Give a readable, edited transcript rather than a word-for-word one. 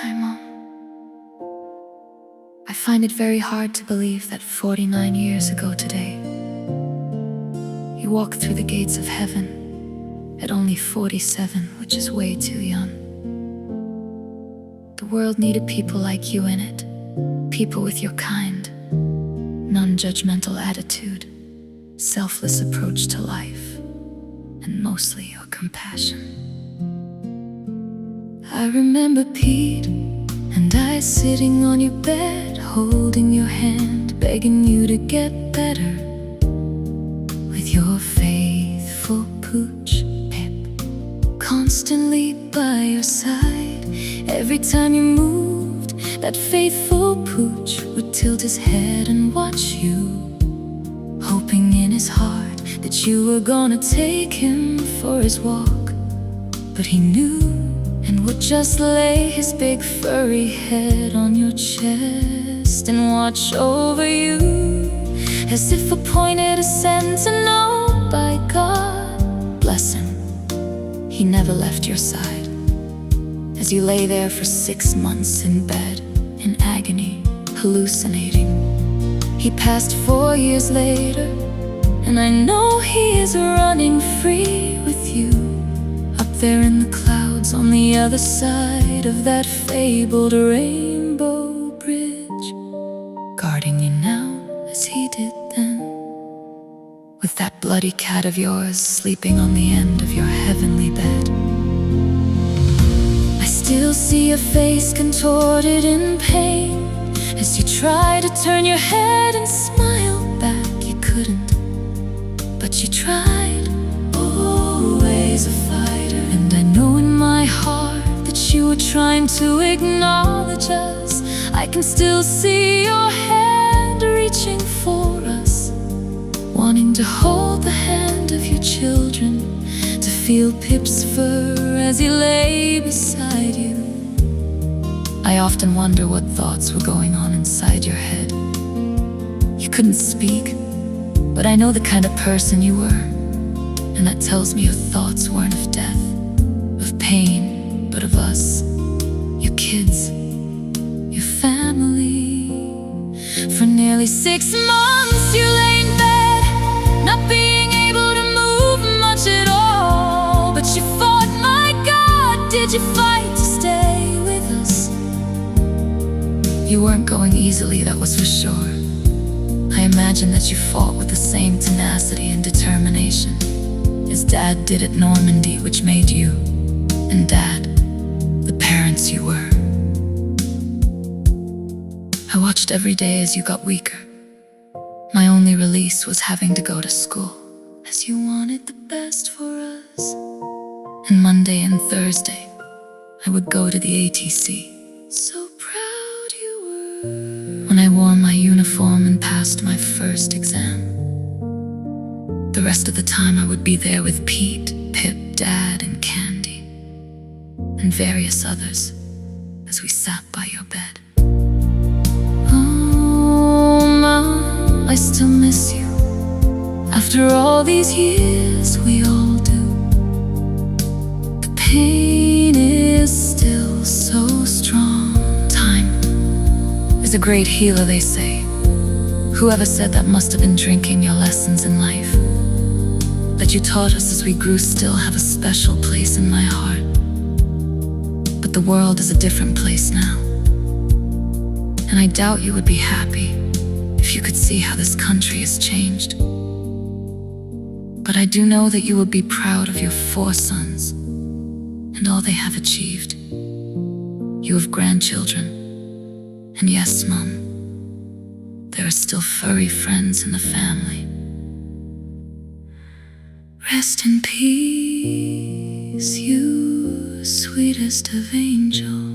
Hi, Mom. I find it very hard to believe that 49 years ago today, you walked through the gates of heaven at only 47, which is way too young. The world needed people like you in it, people with your kind, non-judgmental attitude, selfless approach to life, and mostly your compassion. I remember Pete and I sitting on your bed, holding your hand, begging you to get better. With your faithful pooch, Pip, constantly by your side. Every time you moved, that faithful pooch would tilt his head and watch you, hoping in his heart that you were gonna take him for his walk. But he knew and would just lay his big furry head on your chest and watch over you, as if appointed a sentinel by God. Bless him, he never left your side. As you lay there for 6 months in bed, in agony, hallucinating, he passed 4 years later, and I know he is running free with you, up there in the clouds on the other side of that fabled rainbow bridge, guarding you now as he did then, with that bloody cat of yours sleeping on the end of your heavenly bed. I still see your face contorted in pain as you try to turn your head and smile back. You couldn't, but you tried, always a fighter. And I know in my heart that you were trying to acknowledge us. I can still see your hand reaching for us, wanting to hold the hand of your children, to feel Pip's fur as he lay beside you. I often wonder what thoughts were going on inside your head. You couldn't speak, but I know the kind of person you were, and that tells me your thoughts weren't of death, of pain, but of us, your kids, your family. For nearly 6 months you lay in bed, not being able to move much at all. But you fought, my God, did you fight to stay with us? You weren't going easily, that was for sure. I imagine that you fought with the same tenacity and determination as Dad did at Normandy, which made you and Dad the parents you were. I watched every day as you got weaker. My only release was having to go to school, as you wanted the best for us. And Monday and Thursday, I would go to the ATC. So proud you were when I wore my uniform and passed my first exam. The rest of the time I would be there with Pete, Pip, Dad, and Candy, and various others, as we sat by your bed. Oh, Mom, I still miss you. After all these years, we all do. The pain is still so strong. Time is a great healer, they say. Whoever said that must have been drinking your lessons in life, that you taught us as we grew, still have a special place in my heart. But the world is a different place now, and I doubt you would be happy if you could see how this country has changed. But I do know that you will be proud of your 4 sons and all they have achieved. You have grandchildren, and yes, Mom, there are still furry friends in the family. Rest in peace, you sweetest of angels.